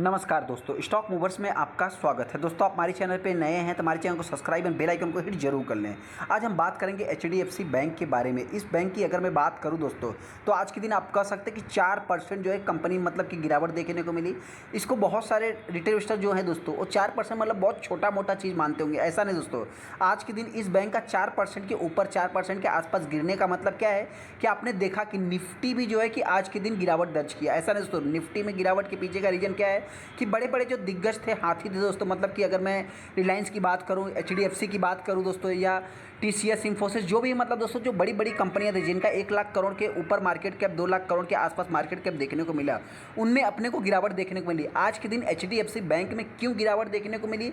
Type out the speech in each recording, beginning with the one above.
नमस्कार दोस्तों, stock movers में आपका स्वागत है। दोस्तों, आप हमारे चैनल पे नए हैं तो हमारे चैनल को सब्सक्राइब एंड बेल आइकन को हिट जरूर कर लें। आज हम बात करेंगे एचडीएफसी बैंक के बारे में। इस बैंक की अगर मैं बात करूं दोस्तों, तो आज के दिन आप कह सकते हैं कि 4% जो है कंपनी मतलब की गिरावट देखने को मिली। इसको बहुत सारे रिटेल इन्वेस्टर जो है दोस्तों, वो 4% मतलब बहुत छोटा मोटा चीज़ मानते होंगे। ऐसा नहीं दोस्तों, आज के दिन इस बैंक का 4% के ऊपर 4% के आसपास गिरने का मतलब क्या है कि आपने देखा कि निफ्टी भी जो है कि आज के दिन गिरावट दर्ज किया। ऐसा नहीं दोस्तों, निफ्टी में गिरावट के पीछे का रीजन क्या है कि बड़े बड़े जो दिग्गज थे, हाथी थे दोस्तों, मतलब कि अगर मैं रिलायंस की बात करूं, एचडीएफसी की बात करूं दोस्तों, या टीसीएस, इंफोसिस, जो भी मतलब दोस्तों जो बड़ी बड़ी कंपनियां थी जिनका 1 लाख करोड़ के ऊपर मार्केट कैप, 2 लाख करोड़ के आसपास मार्केट कैप देखने को मिला, उनमें अपने को गिरावट देखने को मिली। आज के दिन एचडीएफसी बैंक में क्यों गिरावट देखने को मिली,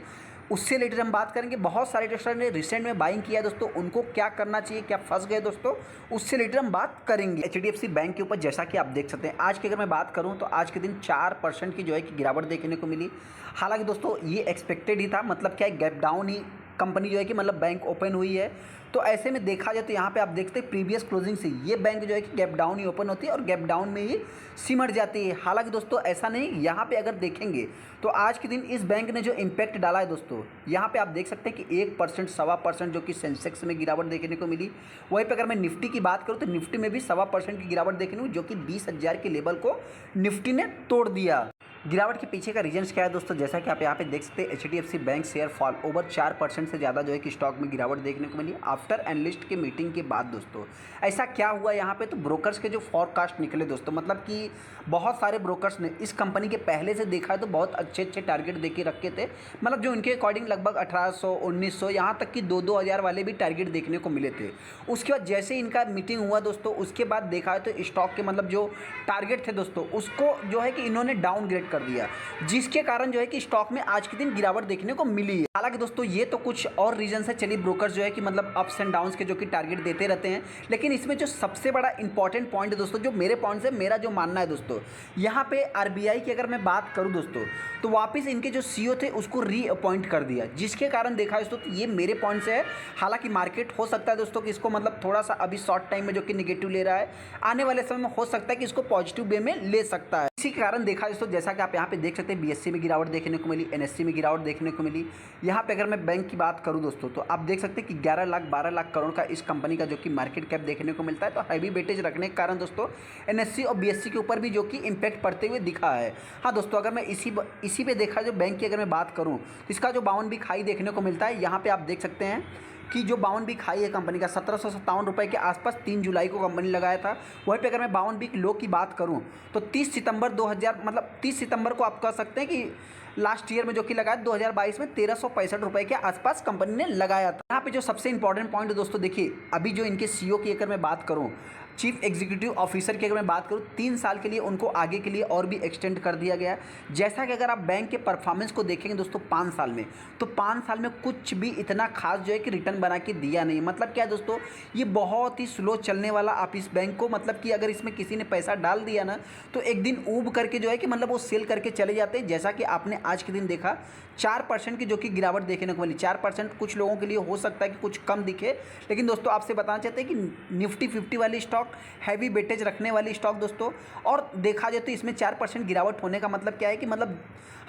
उससे रिलेटेड हम बात करेंगे। बहुत सारे इन्वेस्टर ने रिसेंट में बाइंग किया दोस्तों, उनको क्या करना चाहिए, क्या फंस गए दोस्तों, उससे रिलेटेड हम बात करेंगे। एचडीएफसी बैंक के ऊपर जैसा कि आप देख सकते हैं, आज की अगर मैं बात करूं तो आज के दिन 4% की जो है कि गिरावट देखने को मिली। हालांकि दोस्तों ये एक्सपेक्टेड ही था, मतलब क्या है, गैप डाउन ही कंपनी जो है कि मतलब बैंक ओपन हुई है। तो ऐसे में देखा जाए तो यहाँ पे आप देखते हैं प्रीवियस क्लोजिंग से ये बैंक जो है कि गैप डाउन ही ओपन होती है और गैप डाउन में ही सिमट जाती है। हालांकि दोस्तों ऐसा नहीं, यहाँ पे अगर देखेंगे तो आज के दिन इस बैंक ने जो इम्पैक्ट डाला है दोस्तों, यहाँ पे आप देख सकते हैं कि 1%, 1.25% जो कि सेंसेक्स में गिरावट देखने को मिली। वहीं पर अगर मैं निफ्टी की बात करूँ तो निफ्टी में भी 1.25% की गिरावट देखने को मिली, जो कि 20,000 के लेवल को निफ्टी ने तोड़ दिया। गिरावट के पीछे का रीजन्स क्या है दोस्तों, जैसा कि आप यहाँ पे देख सकते हैं, HDFC bank share fall over 4% से ज़्यादा जो है कि स्टॉक में गिरावट देखने को मिली आफ्टर एनालिस्ट के मीटिंग के बाद दोस्तों। ऐसा क्या हुआ यहाँ पे, तो ब्रोकर्स के जो फॉरकास्ट निकले दोस्तों, मतलब कि बहुत सारे ब्रोकर्स ने इस कंपनी के पहले से देखा है तो बहुत अच्छे अच्छे टारगेट दे के रखे थे, मतलब जो इनके अकॉर्डिंग लगभग 1800, 1900, यहाँ तक कि 2-2 हज़ार वाले भी टारगेट देखने को मिले थे। उसके बाद जैसे इनका मीटिंग हुआ दोस्तों, उसके बाद देखा है तो स्टॉक के मतलब जो टारगेट थे दोस्तों, उसको जो है कि इन्होंने डाउनग्रेड कर दिया, जिसके कारण जो है कि स्टॉक में आज के दिन गिरावट देखने को मिली है। हालांकि दोस्तों ये तो कुछ और रीजन है, चलिए ब्रोकर्स जो है कि मतलब अप्स एंड डाउन्स के जो कि टारगेट देते रहते हैं, लेकिन इसमें जो सबसे बड़ा इंपॉर्टेंट पॉइंट है दोस्तों, जो मेरे पॉइंट से मेरा जो मानना है दोस्तों, यहाँ पे आरबीआई की अगर मैं बात करूँ दोस्तों, तो वापस इनके जो सीईओ थे उसको रीअपॉइंट कर दिया, जिसके कारण देखा दोस्तों तो ये मेरे पॉइंट से है। हालांकि मार्केट हो सकता है दोस्तों कि इसको मतलब थोड़ा सा अभी शॉर्ट टाइम में जो कि निगेटिव ले रहा है, आने वाले समय में हो सकता है कि इसको पॉजिटिव वे में ले सकता है। इसी के कारण देखा दोस्तों, जैसा कि आप यहाँ पे देख सकते हैं, बीएससी में गिरावट देखने को मिली, एनएससी में गिरावट देखने को मिली। यहाँ पे अगर मैं बैंक की बात करूँ दोस्तों, तो आप देख सकते हैं कि 11 लाख 12 लाख करोड़ का इस कंपनी का जो कि मार्केट कैप देखने को मिलता है। तो हैवी वेटेज रखने के कारण दोस्तों एनएससी और बीएससी के ऊपर भी जो कि इम्पैक्ट पड़ते हुए दिखा है। हाँ दोस्तों, अगर मैं इसी पे देखा जो बैंक की अगर मैं बात करूँ, इसका जो 52 वीक हाई देखने को मिलता है, यहाँ पे आप देख सकते हैं कि जो 52 वीक हाई है कंपनी का 1757 रुपये के आसपास 3 जुलाई को कंपनी लगाया था। वहीं पे अगर मैं 52 वीक लो की बात करूं तो 30 सितंबर 2000 मतलब 30 सितंबर को आप कह सकते हैं कि लास्ट ईयर में जो कि लगाया 2022 में 1365 रुपये के आसपास कंपनी ने लगाया था। यहाँ पे जो सबसे इंपॉर्टेंट पॉइंट है दोस्तों, देखिए अभी जो इनके सीईओ की अगर मैं बात करूँ, चीफ एग्जीक्यूटिव ऑफिसर की अगर मैं बात करूँ, 3 साल के लिए उनको आगे के लिए और भी एक्सटेंड कर दिया गया है। जैसा कि अगर आप बैंक के परफॉर्मेंस को देखेंगे दोस्तों 5 साल में, तो 5 साल में कुछ भी इतना खास जो है कि रिटर्न बना के दिया नहीं। मतलब क्या है दोस्तों, ये बहुत ही स्लो चलने वाला आप इस बैंक को, मतलब कि अगर इसमें किसी ने पैसा डाल दिया ना, तो एक दिन ऊब करके जो है कि मतलब वो सेल करके चले जाते हैं। जैसा कि आपने आज के दिन देखा 4% की जो कि गिरावट देखने को मिली। 4% कुछ लोगों के लिए हो सकता है कि कुछ कम दिखे, लेकिन दोस्तों आपसे बताना चाहते हैं कि निफ्टी 50 वाली स्टॉक, हैवी वेटेज रखने वाली स्टॉक दोस्तों, और देखा जाए तो इसमें 4% गिरावट होने का मतलब क्या है कि मतलब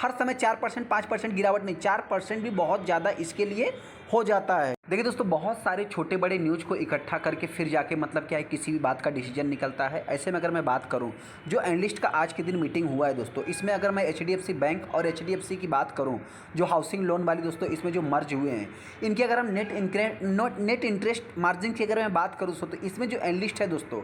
हर समय 4% 5% गिरावट नहीं, 4% भी बहुत ज़्यादा इसके लिए हो जाता है। देखिए दोस्तों, बहुत सारे छोटे बड़े न्यूज़ को इकट्ठा करके फिर जाके मतलब क्या है किसी भी बात का डिसीजन निकलता है। ऐसे में अगर मैं बात करूं, जो एनालिस्ट का आज के दिन मीटिंग हुआ है दोस्तों, इसमें अगर मैं एचडीएफसी बैंक और एचडीएफसी की बात करूं, जो हाउसिंग लोन वाली दोस्तों इसमें जो मर्ज हुए हैं, इनकी अगर हम नेट इंटरेस्ट मार्जिन की अगर मैं बात करूँ तो इसमें जो एनालिस्ट है दोस्तों,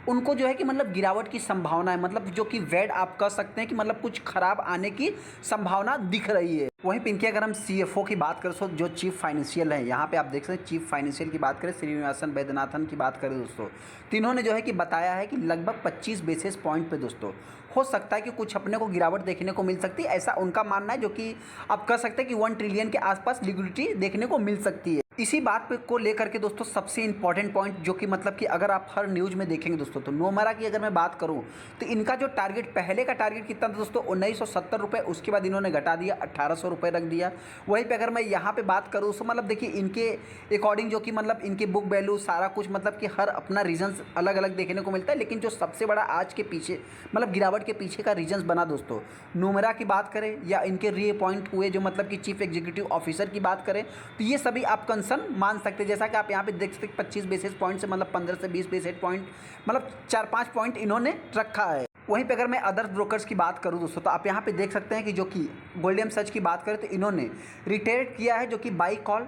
उनको जो है कि मतलब गिरावट की संभावना है, मतलब जो कि वेड आप कह सकते हैं कि मतलब कुछ खराब आने की संभावना दिख रही है। वहीं पे इनके अगर हम सीएफओ की बात करें, तो जो चीफ फाइनेंशियल है, यहाँ पे आप देख सकते हैं चीफ फाइनेंशियल की बात करें, श्रीनिवासन वैद्यनाथन की बात करें दोस्तों, तो इन्होंने जो है कि बताया है कि लगभग 25 बेसिस पॉइंट पे दोस्तों हो सकता है कि कुछ अपने को गिरावट देखने को मिल सकती है। ऐसा उनका मानना है, जो कि आप कह सकते हैं कि 1 ट्रिलियन के आसपास लिक्विडिटी देखने को मिल सकती है। इसी बात पे को लेकर के दोस्तों सबसे इम्पॉर्टेंट पॉइंट जो कि मतलब कि अगर आप हर न्यूज़ में देखेंगे दोस्तों, तो नोमरा की अगर मैं बात करूं तो इनका जो टारगेट, पहले का टारगेट कितना था दोस्तों, 1970 रुपये, उसके बाद इन्होंने घटा दिया 1800 रुपये रख दिया। वहीं पे अगर मैं यहाँ पे बात करूँ तो मतलब देखिए इनके अकॉर्डिंग जो कि मतलब इनके बुक वैल्यू सारा कुछ मतलब कि हर अपना रीजन्स अलग अलग देखने को मिलता है, लेकिन जो सबसे बड़ा आज के पीछे मतलब गिरावट के पीछे का रीजन्स बना दोस्तों, नोमरा की बात करें या इनके रीअपॉइंट हुए जो मतलब कि चीफ एग्जीक्यूटिव ऑफिसर की बात करें, तो ये सभी आप कंसर्न मान सकते हैं। जैसा कि आप यहाँ पे देख सकते हैं 25 बेसिस पॉइंट से मतलब 15 से 20 बेसिस पॉइंट, मतलब 4-5 पॉइंट इन्होंने रखा है। वहीं पे अगर मैं अदर ब्रोकर्स की बात करूं दोस्तों, तो आप यहाँ पे देख सकते हैं कि जो कि गोल्डन सच की बात करें तो इन्होंने रिटेल किया है जो कि by call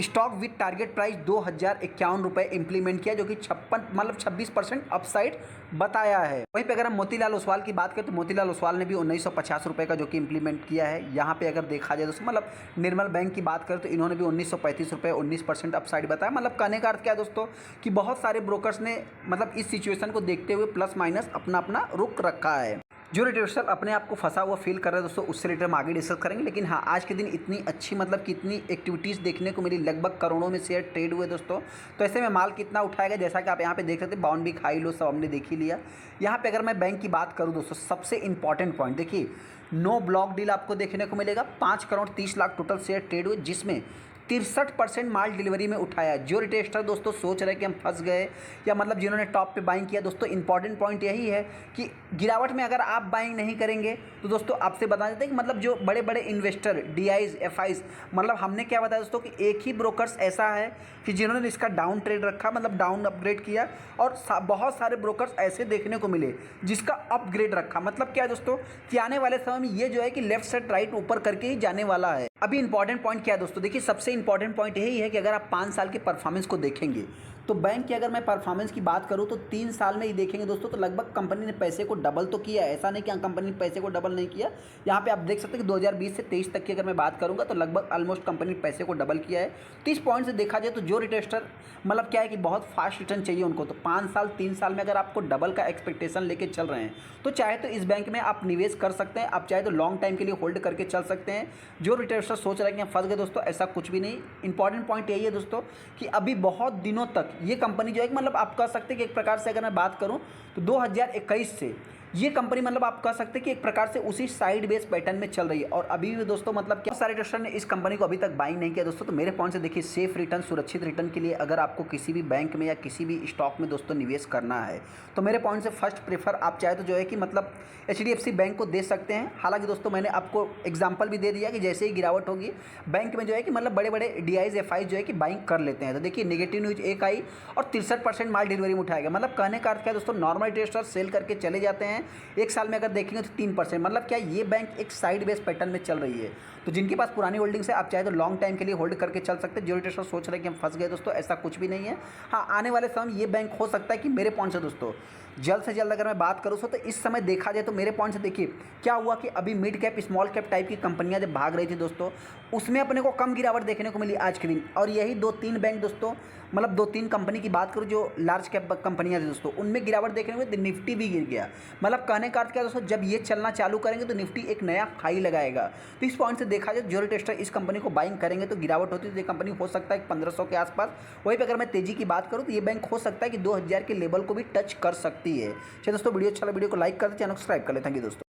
stock with target price 2051 रुपये इंप्लीमेंट किया, जो कि 26% अपसाइड बताया है। वहीं पे अगर हम मोतीलाल ओसवाल की बात करें तो मोतीलाल ओसवाल ने भी 1950 रुपये का जो कि इंप्लीमेंट किया है। यहाँ पे अगर देखा जाए दोस्तों, मतलब निर्मल बैंक की बात करें तो इन्होंने भी 1935 रुपये 19% अपसाइड बताया। मतलब कहने का अर्थ क्या है दोस्तों कि बहुत सारे ब्रोकर्स ने मतलब इस सिचुएशन को देखते हुए प्लस माइनस अपना अपना रुख रखा है। जो रिटेलर अपने आप को फंसा हुआ फील कर रहे हैं दोस्तों, उससे रिलेटेड हम आगे डिस्कस करेंगे। लेकिन हाँ, आज के दिन इतनी अच्छी मतलब कितनी एक्टिविटीज़ देखने को मिली, लगभग करोड़ों में शेयर ट्रेड हुए दोस्तों। तो ऐसे में माल कितना उठाएगा, जैसा कि आप यहाँ पे देख सकते हैं, बाउंड भी खाई लो सब हमने देख ही लिया। यहाँ पे अगर मैं बैंक की बात करूँ दोस्तों, सबसे इंपॉर्टेंट पॉइंट देखिए, नो ब्लॉक डील आपको देखने को मिलेगा। 5 crore 30 lakh total share trade हुए, जिसमें 63% माल डिलीवरी में उठाया। जो रिटेलर दोस्तों सोच रहे हैं कि हम फंस गए या मतलब जिन्होंने टॉप पे बाइंग किया, दोस्तों इंपॉर्टेंट पॉइंट यही है कि गिरावट में अगर आप बाइंग नहीं करेंगे तो दोस्तों आपसे बता देते हैं कि मतलब जो बड़े बड़े इन्वेस्टर डीआईज एफआईज, मतलब हमने क्या बताया दोस्तों कि एक ही ब्रोकर्स ऐसा है कि जिन्होंने इसका डाउन ट्रेड रखा, मतलब डाउन अपग्रेड किया, और बहुत सारे ब्रोकर्स ऐसे देखने को मिले जिसका अपग्रेड रखा। मतलब क्या है दोस्तों कि आने वाले समय में ये जो है कि लेफ्ट साइड राइट ऊपर करके ही जाने वाला है। अभी इंपॉर्टेंट पॉइंट क्या है दोस्तों, देखिए सबसे इंपॉर्टेंट पॉइंट यही है कि अगर आप 5 साल के परफॉर्मेंस को देखेंगे तो बैंक की अगर मैं परफॉर्मेंस की बात करूं तो 3 साल में ही देखेंगे दोस्तों, तो लगभग कंपनी ने पैसे को डबल तो किया है। ऐसा नहीं कि कंपनी ने पैसे को डबल नहीं किया। यहाँ पे आप देख सकते हैं कि 2020 से 23 तक की अगर मैं बात करूंगा तो लगभग ऑलमोस्ट कंपनी ने पैसे को डबल किया है। 30 पॉइंट से देखा जाए तो जो रिटेलर मतलब क्या है कि बहुत फास्ट रिटर्न चाहिए उनको, तो 5 साल 3 साल में अगर आपको डबल का एक्सपेक्टेशन लेके चल रहे हैं तो चाहे तो इस बैंक में आप निवेश कर सकते हैं, आप चाहे तो लॉन्ग टाइम के लिए होल्ड करके चल सकते हैं। जो रिटेलर सोच रहे हैं कि हम फंस गए दोस्तों, ऐसा कुछ भी नहीं। इंपॉर्टेंट पॉइंट यही है दोस्तों कि अभी बहुत दिनों तक ये कंपनी जो है मतलब आप कह सकते हैं कि एक प्रकार से अगर मैं बात करूं तो 2021 से ये कंपनी मतलब आप कह सकते हैं कि एक प्रकार से उसी साइड बेस पैटर्न में चल रही है। और अभी भी दोस्तों मतलब क्या सारे इन्वेस्टर ने इस कंपनी को अभी तक बाइंग नहीं किया दोस्तों। तो मेरे पॉइंट से देखिए, सेफ रिटर्न, सुरक्षित रिटर्न के लिए अगर आपको किसी भी बैंक में या किसी भी स्टॉक में दोस्तों निवेश करना है तो मेरे पॉइंट से फर्स्ट प्रेफर आप चाहे तो जो है कि मतलब HDFC बैंक को दे सकते हैं। हालांकि दोस्तों मैंने आपको एग्जाम्पल भी दे दिया कि जैसे ही गिरावट होगी बैंक में जो है कि मतलब बड़े बड़े DIs FIs जो है कि बाइंग कर लेते हैं। तो देखिए नेगेटिव न्यूज एक आई और 63% माल डिलीवरी में उठाया गया। मतलब कहने का अर्थ क्या है दोस्तों, नॉर्मल ट्रेडर्स सेल करके चले जाते हैं, एक साल में अगर देखेंगे तो 3%। मतलब क्या ये बैंक एक साइड बेस पैटर्न में चल रही है। तो जिनके पास पुरानी होल्डिंग्स है आप चाहे तो लॉन्ग टाइम के लिए होल्ड करके चल सकते हैं। जो ट्रेडर्स सोच रहे हैं कि हम फंस गए दोस्तों, ऐसा कुछ भी नहीं है। हाँ, आने वाले समय ये बैंक हो सकता है कि मेरे पॉइंट से दोस्तों जल्द से जल्द अगर मैं बात करूँ तो इस समय देखा जाए तो मेरे पॉइंट से देखिए क्या हुआ कि अभी mid cap small cap type की कंपनियां जब भाग रही थी दोस्तों, उसमें अपने को कम गिरावट देखने को मिली आज के दिन। और यही 2-3 बैंक दोस्तों, मतलब 2-3 कंपनी की बात करूँ जो लार्ज कैप कंपनियां थी दोस्तों, उनमें गिरावट देखने को मिली। निफ्टी भी गिर गया। मतलब कहने का अर्थ क्या दोस्तों, जब ये चलना चालू करेंगे तो निफ्टी एक नया हाई लगाएगा। तो इस पॉइंट से देखा जाए जो टेस्टर इस कंपनी को बाइंग करेंगे तो गिरावट होती है तो ये कंपनी हो सकता है 1500 के आसपास। वहीं पर अगर मैं तेजी की बात करूँ तो ये बैंक हो सकता है कि 2000 के लेवल को भी टच कर सकती है। चलिए दोस्तों, वीडियो अच्छा लगा, वीडियो को लाइक कर दे, चैनल को सब्सक्राइब कर ले। थैंक यू दोस्तों।